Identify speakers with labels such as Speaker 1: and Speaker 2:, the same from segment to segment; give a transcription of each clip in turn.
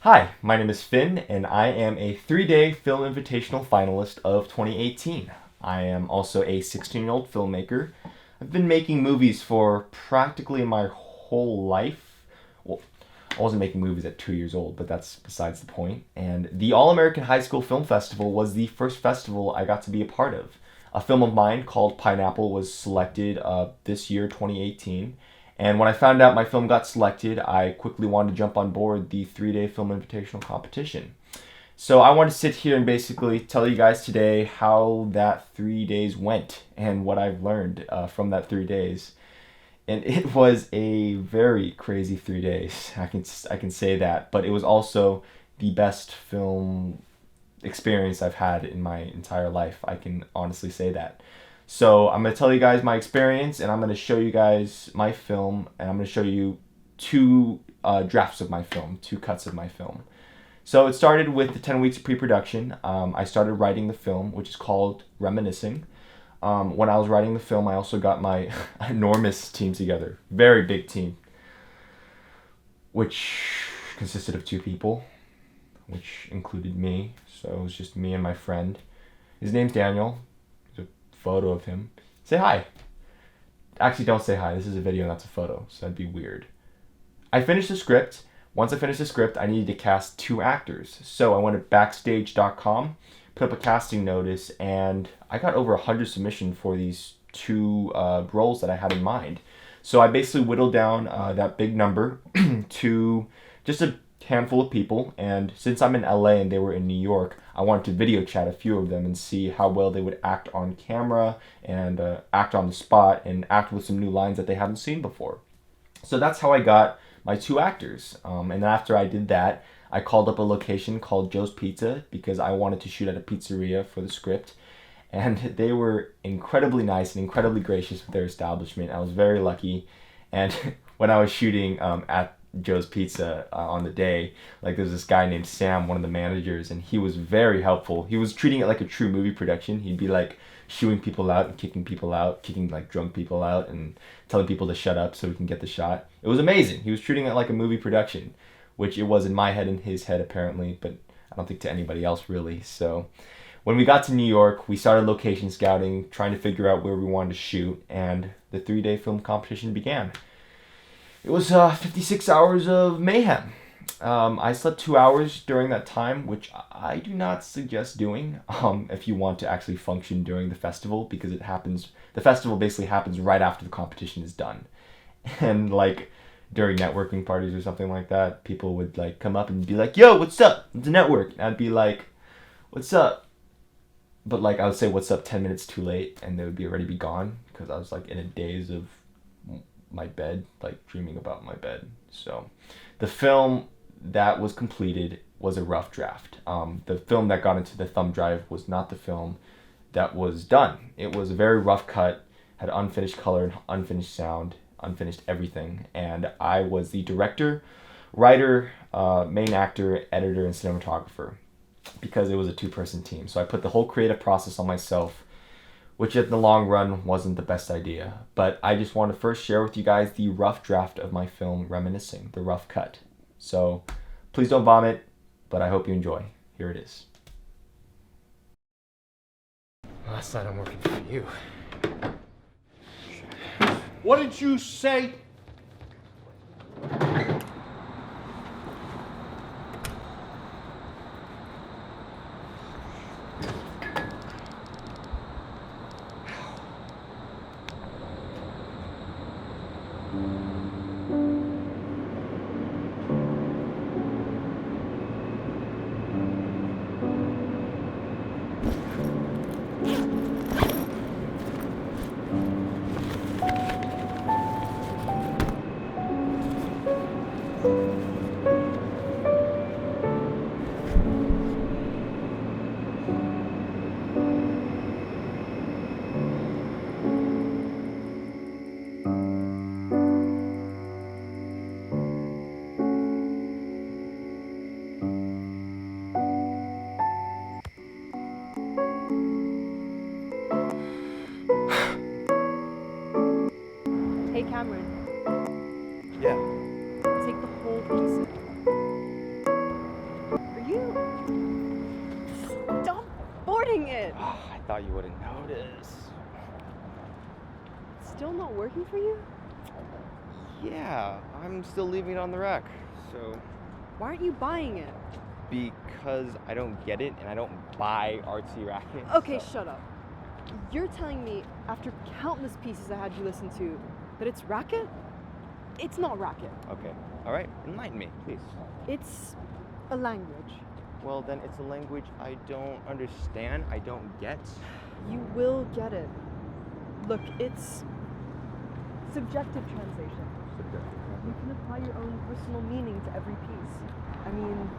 Speaker 1: Hi, my name is Finn, and I am a 3-day Film Invitational finalist of 2018. I am also a 16-year-old filmmaker. I've been making movies for practically my whole life. Well, I wasn't making movies at 2 years old, but that's besides the point. And the All-American High School Film Festival was the first festival I got to be a part of. A film of mine called Pineapple was selected this year, 2018. And when I found out my film got selected, I quickly wanted to jump on board the 3-day Film Invitational competition. So I want to sit here and basically tell you guys today how that 3 days went and what I've learned from that 3 days. And it was a very crazy 3 days. I can say that, but it was also the best film experience I've had in my entire life. I can honestly say that. So I'm going to tell you guys my experience, and I'm going to show you guys my film, and I'm going to show you two drafts of my film, two cuts of my film. So it started with the 10 weeks of pre-production. I started writing the film, which is called Reminiscing. When I was writing the film, I also got my enormous team together. Very big team, which consisted of 2 people, which included me. So it was just me and my friend. His name's Daniel. Photo of him. Say hi. Actually, don't say hi. This is a video, not a photo, so that'd be weird. I finished the script. Once I finished the script, I needed to cast 2 actors. So I went to backstage.com, put up a casting notice, and I got over 100 submissions for these 2 roles that I had in mind. So I basically whittled down that big number to just a handful of people, and since I'm in LA and they were in New York, I wanted to video chat a few of them and see how well they would act on camera and act on the spot and act with some new lines that they haven't seen before. So that's how I got my 2 actors. And after I did that, I called up a location called Joe's Pizza because I wanted to shoot at a pizzeria for the script. And they were incredibly nice and incredibly gracious with their establishment. I was very lucky. And when I was shooting at Joe's Pizza on the day, like there's this guy named Sam, one of the managers, and he was very helpful. He was treating it like a true movie production. He'd be like shooing people out and kicking people out, kicking like drunk people out and telling people to shut up so we can get the shot. It was amazing. He was treating it like a movie production, which it was in my head and his head apparently, but I don't think to anybody else really. So when we got to New York, we started location scouting, trying to figure out where we wanted to shoot, and the 3-day film competition began. It was 56 hours of mayhem. I slept 2 hours during that time, which I do not suggest doing if you want to actually function during the festival, because the festival basically happens right after the competition is done. And like during networking parties or something like that, people would like come up and be like, "Yo, what's up? It's a network." And I'd be like, "What's up?" But like I would say, "What's up?" 10 minutes too late, and they would already be gone because I was like in a daze of my bed, like dreaming about my bed. So the film that was completed was a rough draft. The film that got into the thumb drive was not the film that was done. It was a very rough cut, had unfinished color, unfinished sound, unfinished everything. And I was the director, writer, main actor, editor, and cinematographer because it was a 2-person team. So I put the whole creative process on myself, which in the long run wasn't the best idea. But I just want to first share with you guys the rough draft of my film Reminiscing, the rough cut. So please don't vomit, but I hope you enjoy. Here it is. Last night I'm working for you.
Speaker 2: What did you say?
Speaker 3: you? Stop boarding it!
Speaker 1: Oh, I thought you wouldn't notice.
Speaker 3: Still not working for you?
Speaker 1: Yeah, I'm still leaving it on the rack. So,
Speaker 3: Why aren't you buying it?
Speaker 1: because I don't get it and I don't buy artsy rackets.
Speaker 3: Okay,
Speaker 1: so.
Speaker 3: shut up. You're telling me, after countless pieces I had you listen to, that it's racket? It's not racket.
Speaker 1: Okay, all right, enlighten me, please.
Speaker 3: It's a language.
Speaker 1: Well, then it's a language I don't understand, I don't get.
Speaker 3: You will get it. Look, it's subjective translation. You can apply your own personal meaning to every piece. I mean,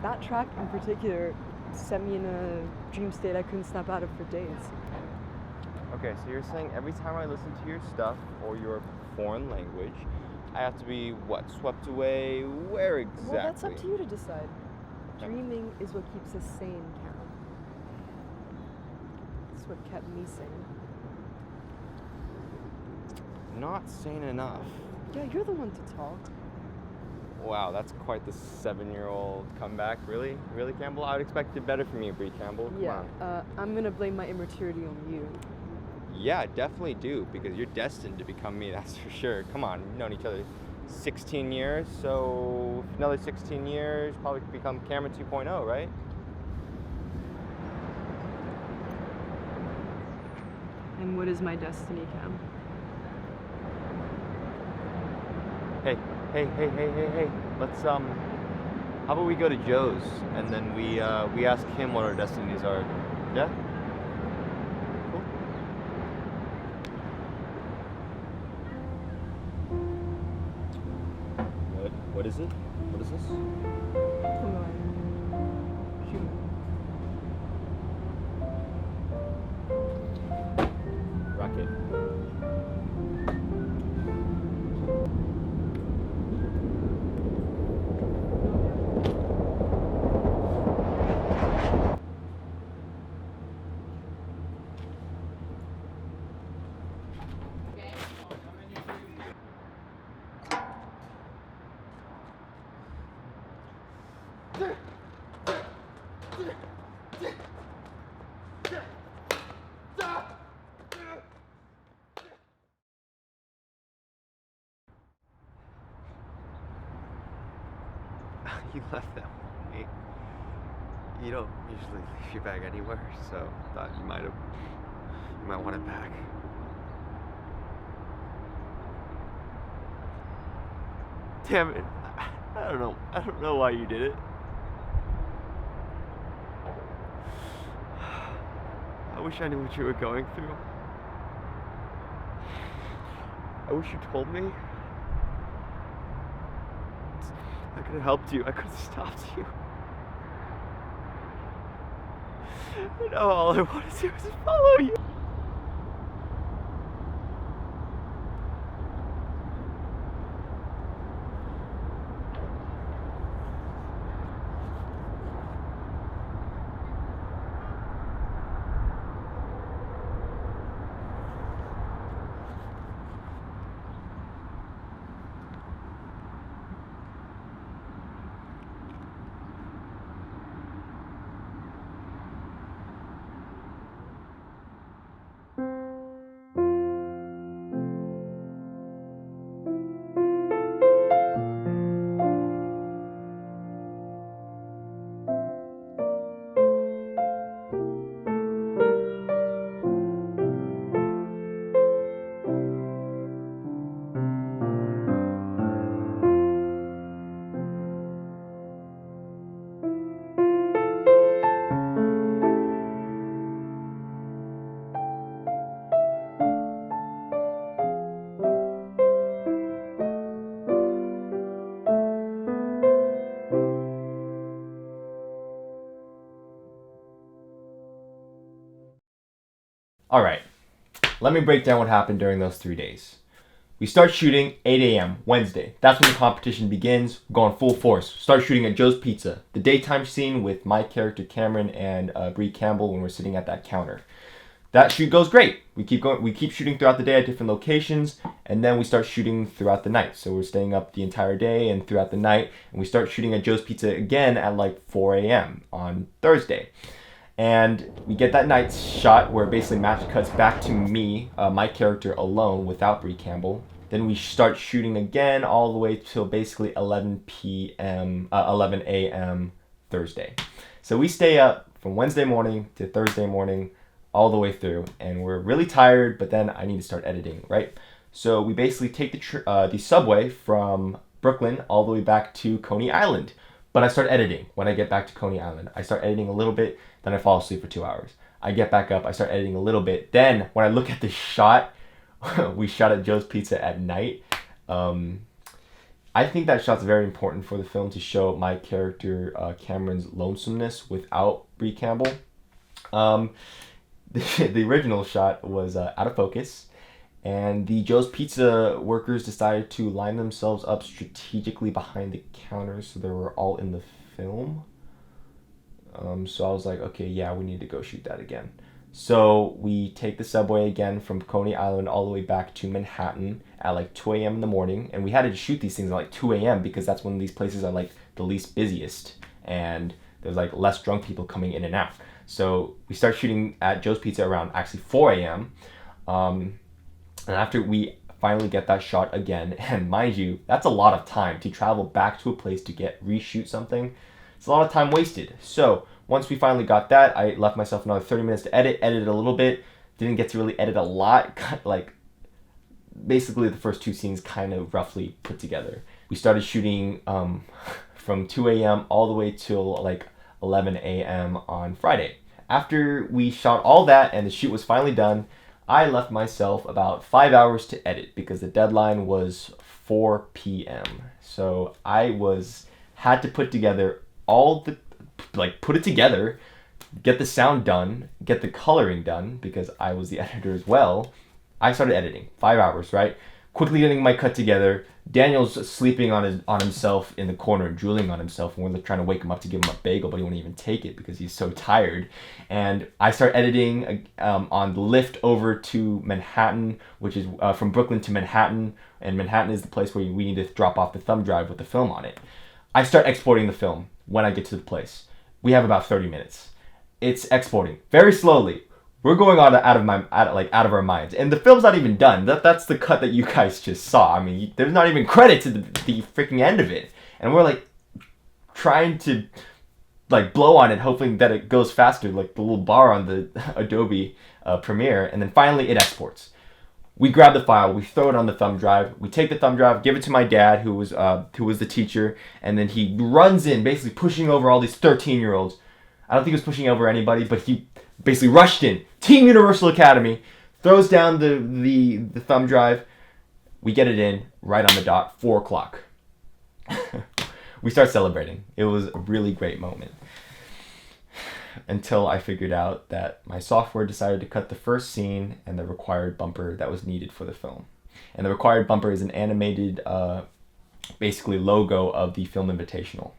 Speaker 3: that track in particular sent me in a dream state I couldn't snap out of for days.
Speaker 1: Okay, so you're saying every time I listen to your stuff or your foreign language, I have to be, what, swept away? Where exactly?
Speaker 3: Well, that's up to you to decide. Dreaming is what keeps us sane, Cam. It's what kept me sane.
Speaker 1: Not sane enough.
Speaker 3: Yeah, you're the one to talk.
Speaker 1: Wow, that's quite the 7-year-old comeback. Really? Really, Campbell? I would expect it better from you, Bree Campbell. Come on.
Speaker 3: I'm gonna blame my immaturity on you.
Speaker 1: Yeah, definitely do, because you're destined to become me, that's for sure. Come on, we've known each other 16 years, so another 16 years, probably could become Cameron 2.0, right?
Speaker 3: And what is my destiny, Cam?
Speaker 1: Hey. Let's, how about we go to Joe's, and then we ask him what our destinies are, yeah? Cool. What is it? What is this?
Speaker 3: Come on. Shoot.
Speaker 1: Rocket. You left that with me. You don't usually leave your bag anywhere, so thought you might want it back. Damn it. I don't know why you did it. I wish I knew what you were going through. I wish you told me. I could have helped you. I could have stopped you. And now all I want to do is follow you. All right, let me break down what happened during those 3 days. We start shooting 8 a.m. Wednesday. That's when the competition begins. We're going full force. Start shooting at Joe's Pizza. The daytime scene with my character Cameron and Bree Campbell when we're sitting at that counter. that shoot goes great. We keep shooting throughout the day at different locations, and then we start shooting throughout the night. So we're staying up the entire day and throughout the night, and we start shooting at Joe's Pizza again at like 4 a.m. on Thursday. And we get that night shot where basically Matt cuts back to me, my character alone without Bree Campbell. Then we start shooting again all the way till basically 11 a.m. Thursday. So we stay up from Wednesday morning to Thursday morning all the way through, and we're really tired, but then I need to start editing, right? So we basically take the subway from Brooklyn all the way back to Coney Island. But I start editing when I get back to Coney Island. I start editing a little bit, then I fall asleep for 2 hours. I get back up, I start editing a little bit. Then when I look at the shot, we shot at Joe's Pizza at night. I think that shot's very important for the film to show my character Cameron's lonesomeness without Bree Campbell. The original shot was out of focus, and the Joe's Pizza workers decided to line themselves up strategically behind the counters so they were all in the film. So I was like, okay, yeah, we need to go shoot that again. So we take the subway again from Coney Island all the way back to Manhattan at like 2 a.m. in the morning. And we had to shoot these things at like 2 a.m. because that's when these places are like the least busiest. And there's like less drunk people coming in and out. So we start shooting at Joe's Pizza around actually 4 a.m. And after we finally get that shot again, and mind you, that's a lot of time to travel back to a place to reshoot something. It's a lot of time wasted. So once we finally got that, I left myself another 30 minutes to edited a little bit. Didn't get to really edit a lot. Like basically the first two scenes kind of roughly put together. We started shooting from 2 a.m. all the way till like 11 a.m. on Friday. After we shot all that and the shoot was finally done, I left myself about 5 hours to edit because the deadline was 4 p.m. So I had to put together put it together, get the sound done, get the coloring done because I was the editor as well. I started editing, 5 hours, right? Quickly getting my cut together. Daniel's sleeping on himself in the corner, drooling on himself, and we're trying to wake him up to give him a bagel, but he won't even take it because he's so tired. And I start editing on the lift over to Manhattan, which is from Brooklyn to Manhattan, and Manhattan is the place where we need to drop off the thumb drive with the film on it. I start exporting the film when I get to the place. We have about 30 minutes. It's exporting very slowly. We're going out of our minds, and the film's not even done. That's the cut that you guys just saw. I mean, there's not even credits at the freaking end of it, and we're like trying to like blow on it, hoping that it goes faster, like the little bar on the Adobe Premiere, and then finally it exports. We grab the file, we throw it on the thumb drive, we take the thumb drive, give it to my dad, who was the teacher, and then he runs in, basically pushing over all these 13-year-olds. I don't think he was pushing over anybody, but he basically rushed in. Team Universal Academy, throws down the thumb drive. We get it in right on the dot, 4 o'clock. We start celebrating. It was a really great moment. Until I figured out that my software decided to cut the first scene and the required bumper that was needed for the film. And the required bumper is an animated, basically logo of the Film Invitational.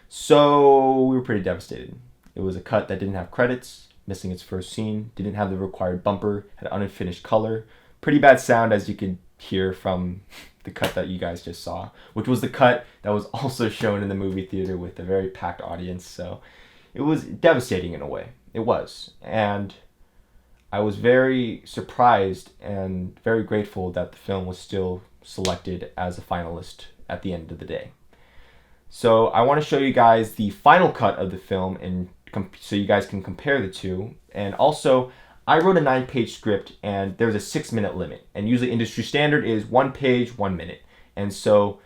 Speaker 1: So we were pretty devastated. It was a cut that didn't have credits, missing its first scene, didn't have the required bumper, had unfinished color, pretty bad sound as you could hear from the cut that you guys just saw, which was the cut that was also shown in the movie theater with a very packed audience. So it was devastating in a way. It was. And I was very surprised and very grateful that the film was still selected as a finalist at the end of the day. So I want to show you guys the final cut of the film and so you guys can compare the two. And also, I wrote a 9-page script and there's a 6-minute limit. And usually industry standard is 1 page, 1 minute. And so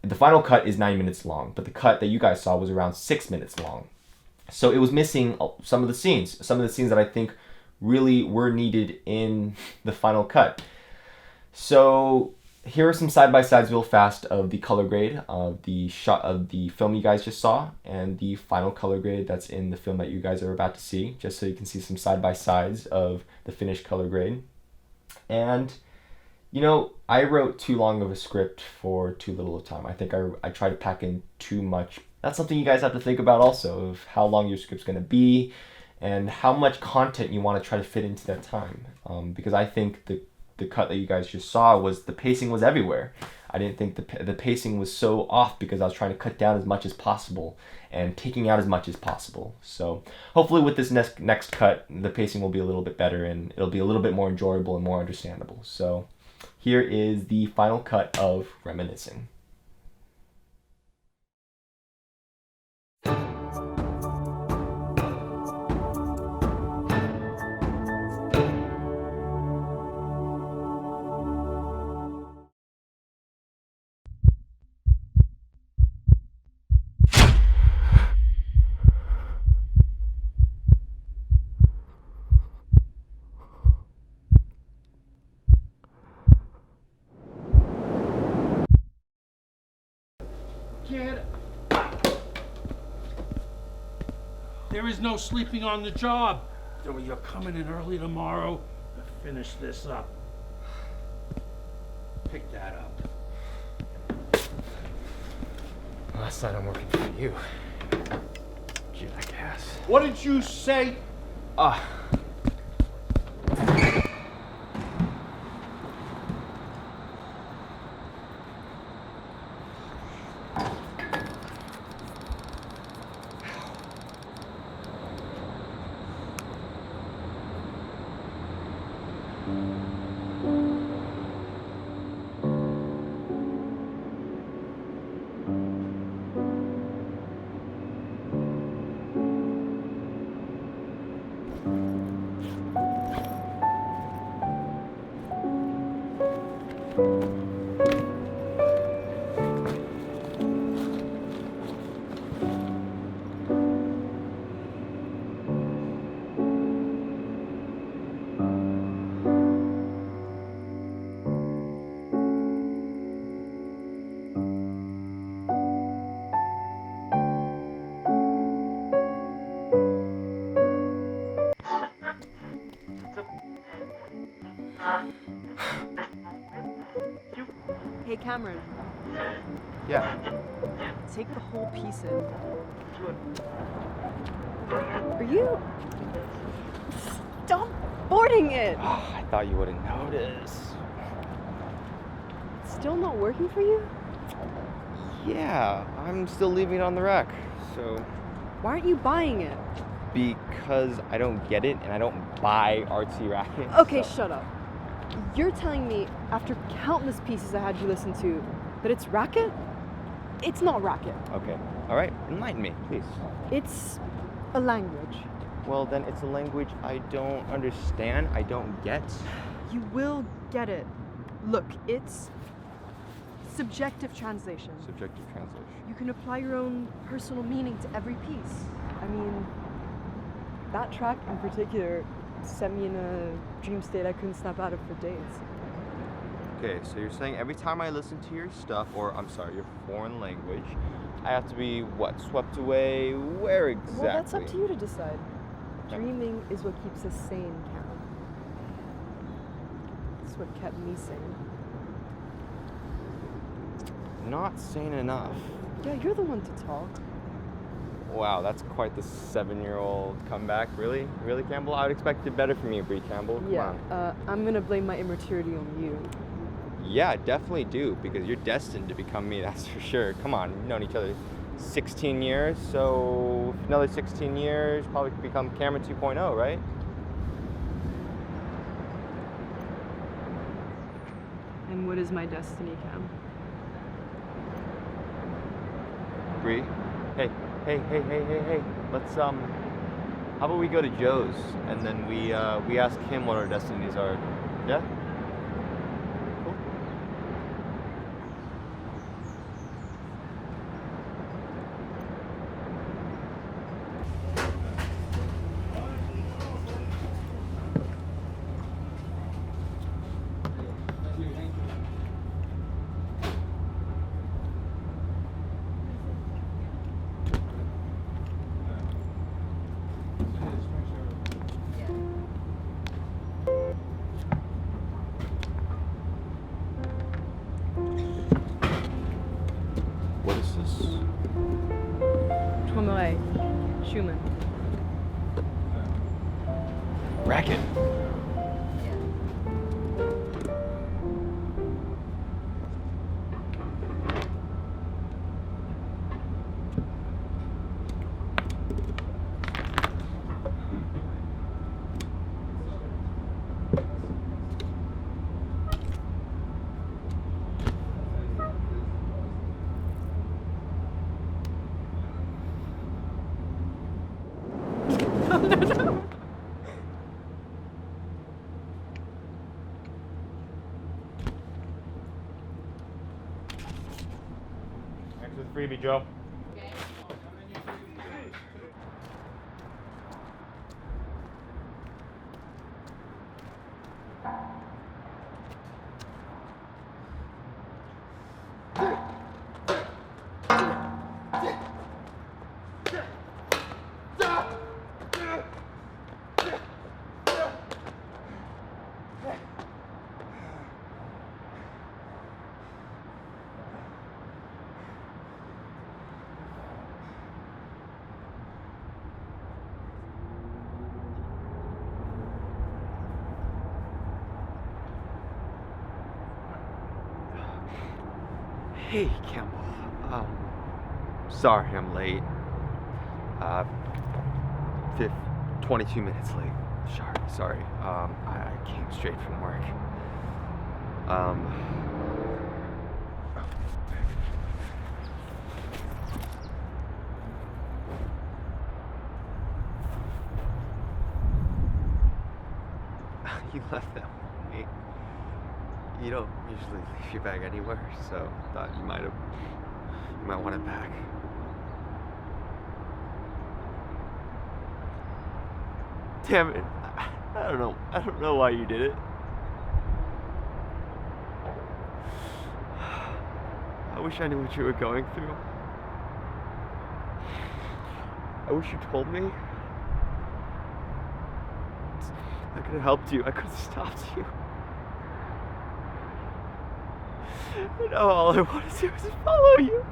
Speaker 1: the final cut is 9 minutes long, but the cut that you guys saw was around 6 minutes long. So it was missing some of the scenes that I think really were needed in the final cut. So here are some side-by-sides real fast of the color grade of the shot of the film you guys just saw and the final color grade that's in the film that you guys are about to see, just so you can see some side-by-sides of the finished color grade. And, you know, I wrote too long of a script for too little of time. I think I tried to pack in too much. That's something you guys have to think about also, of how long your script's going to be and how much content you want to try to fit into that time. Because I think the cut that you guys just saw was the pacing was everywhere. I didn't think the pacing was so off because I was trying to cut down as much as possible and taking out as much as possible. So hopefully with this next cut, the pacing will be a little bit better and it'll be a little bit more enjoyable and more understandable. So here is the final cut of Reminiscing.
Speaker 2: Get. There is no sleeping on the job. You're coming in early tomorrow to finish this up. Pick that up.
Speaker 1: Last night I'm working for you. Jackass.
Speaker 2: What did you say?
Speaker 3: Hey, Cameron.
Speaker 1: Yeah.
Speaker 3: Take the whole piece in. Are you... Stop boarding it!
Speaker 1: I thought you wouldn't notice.
Speaker 3: It's still not working for you?
Speaker 1: Yeah, I'm still leaving it on the rack. So,
Speaker 3: Why aren't you buying it?
Speaker 1: because I don't get it and I don't buy artsy rackets.
Speaker 3: Okay, shut up. You're telling me, after countless pieces I had you listen to, that it's racket? It's not racket.
Speaker 1: Okay. All right. Enlighten me, please.
Speaker 3: It's a language.
Speaker 1: Well, then it's a language I don't understand. I don't get.
Speaker 3: You will get it. Look, it's subjective translation.
Speaker 1: Subjective translation.
Speaker 3: You can apply your own personal meaning to every piece. I mean, that track in particular sent me in a dream state I couldn't snap out of for days.
Speaker 1: Okay, so you're saying every time I listen to your stuff, or I'm sorry, your foreign language, I have to be, what, swept away? Where exactly?
Speaker 3: Well, that's up to you to decide. Dreaming is what keeps us sane, Cam. It's what kept me sane.
Speaker 1: Not sane enough.
Speaker 3: Yeah, you're the one to talk.
Speaker 1: Wow, that's quite the 7-year-old comeback. Really? Really, Campbell? I would expect it better from you, Bree Campbell. Come on.
Speaker 3: I'm gonna blame my immaturity on you.
Speaker 1: Yeah, definitely do, because you're destined to become me, that's for sure. Come on, we've known each other 16 years, so another 16 years, probably become Cameron 2.0, right?
Speaker 3: And what is my destiny, Cam?
Speaker 1: Bree? Hey. Let's, how about we go to Joe's, and then we ask him what our destinies are, yeah? What is this?
Speaker 3: Tourmalet, Schumann.
Speaker 1: Racket. Thanks for the freebie, Joe.
Speaker 4: Hey, Campbell. Sorry I'm late. 22 minutes late. Sorry. I came straight from work. You left that with me. You don't usually leave your bag anywhere, so thought you might want it back. Damn it. I don't know why you did it. I wish I knew what you were going through. I wish you told me. I could have helped you. I could have stopped you. And now all I want to do is follow you.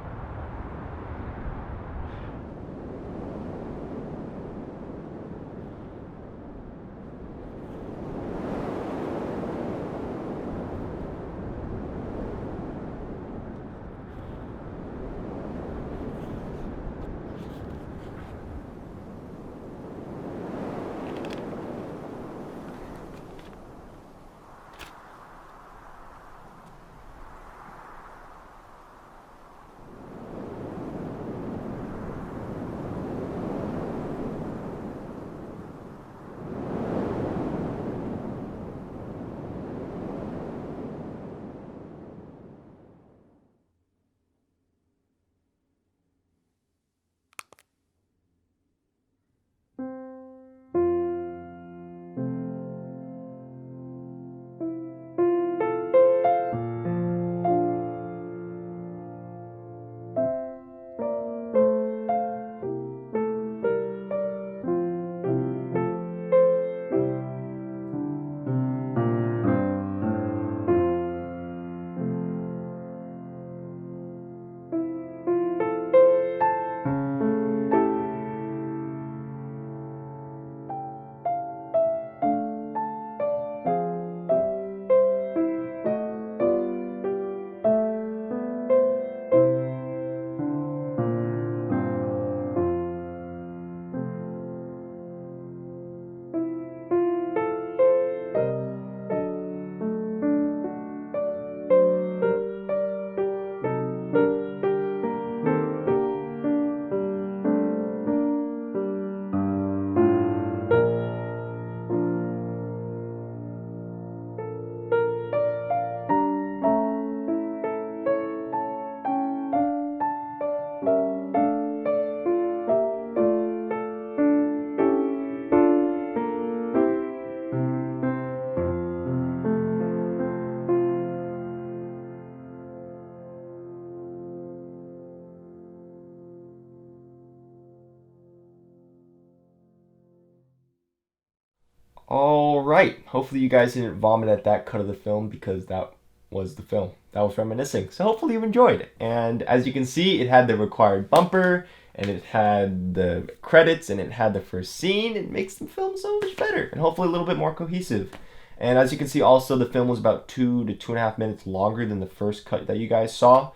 Speaker 1: Alright, hopefully you guys didn't vomit at that cut of the film because that was the film. That was reminiscing. So hopefully you enjoyed. And as you can see, it had the required bumper and it had the credits, and it had the first scene. It makes the film so much better, and hopefully a little bit more cohesive. And as you can see, also, the film was about 2 to 2.5 minutes longer than the first cut that you guys saw,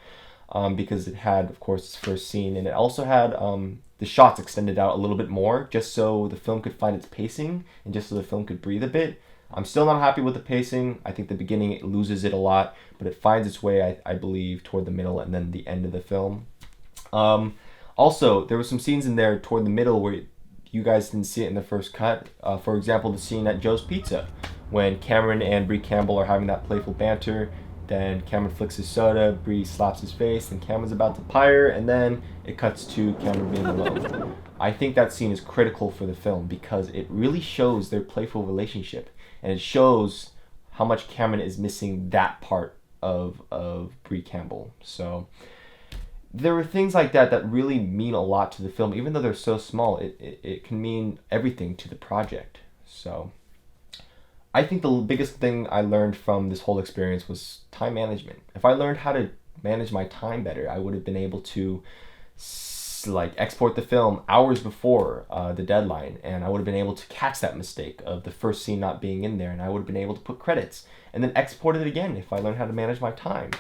Speaker 1: because it had, of course, its first scene, and it also had the shots extended out a little bit more, just so the film could find its pacing, and just so the film could breathe a bit. I'm still not happy with the pacing. I think the beginning, it loses it a lot, but it finds its way, I believe, toward the middle and then the end of the film. Also, there were some scenes in there toward the middle where you guys didn't see it in the first cut. For example, the scene at Joe's Pizza, when Cameron and Bree Campbell are having that playful banter. Then Cameron flicks his soda, Bree slaps his face, and Cameron's about to pyre, and then it cuts to Cameron being alone. I think that scene is critical for the film because it really shows their playful relationship, and it shows how much Cameron is missing that part of Bree Campbell. So there were things like that that really mean a lot to the film. Even though they're so small, it can mean everything to the project. So I think the biggest thing I learned from this whole experience was time management. If I learned how to manage my time better, I would have been able to export the film hours before the deadline, and I would have been able to catch that mistake of the first scene not being in there, and I would have been able to put credits and then export it again if I learned how to manage my time.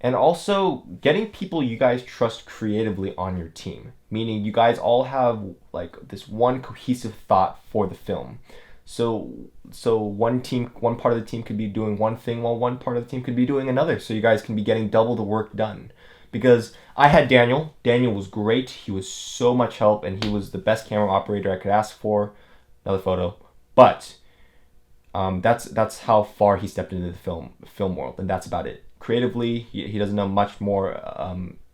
Speaker 1: And also getting people you guys trust creatively on your team, meaning you guys all have this one cohesive thought for the film. So one part of the team could be doing one thing while one part of the team could be doing another. So you guys can be getting double the work done. Because I had Daniel. Daniel was great. He was so much help, and he was the best camera operator I could ask for. Another photo. But that's how far he stepped into the film world, and that's about it. Creatively, he doesn't know much more,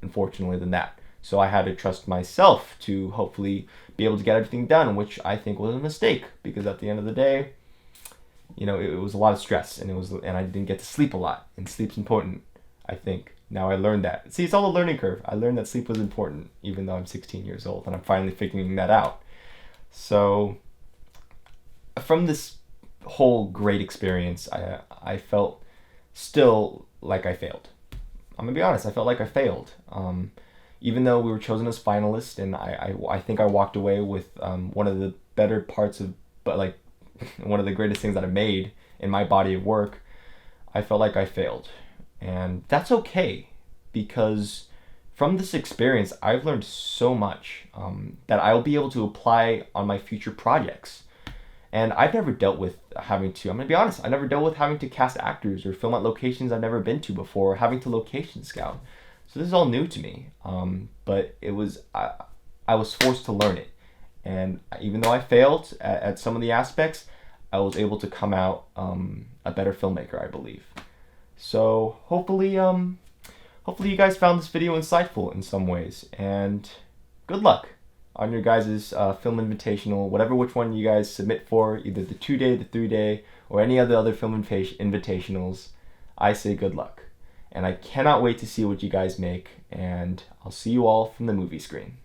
Speaker 1: unfortunately, than that. So I had to trust myself to hopefully be able to get everything done, which I think was a mistake, because at the end of the day, it was a lot of stress, and I didn't get to sleep a lot, and sleep's important, I think. Now I learned that. See, it's all a learning curve. I learned that sleep was important, even though I'm 16 years old, and I'm finally figuring that out. So from this whole great experience, I felt still like I failed. I'm gonna be honest, I felt like I failed. Even though we were chosen as finalists, and I think I walked away with one of the better parts of, one of the greatest things that I made in my body of work, I felt like I failed. And that's okay, because from this experience, I've learned so much that I'll be able to apply on my future projects. And I've never dealt with having to, I'm going to be honest, I never dealt with having to cast actors or film at locations I've never been to before, or having to location scout. So this is all new to me, but I was forced to learn it. And even though I failed at some of the aspects, I was able to come out a better filmmaker, I believe. So hopefully you guys found this video insightful in some ways, and good luck on your guys' Film Invitational, which one you guys submit for, either the 2-day, the 3-day, or any of the other Film Invitationals. I say good luck. And I cannot wait to see what you guys make, and I'll see you all from the movie screen.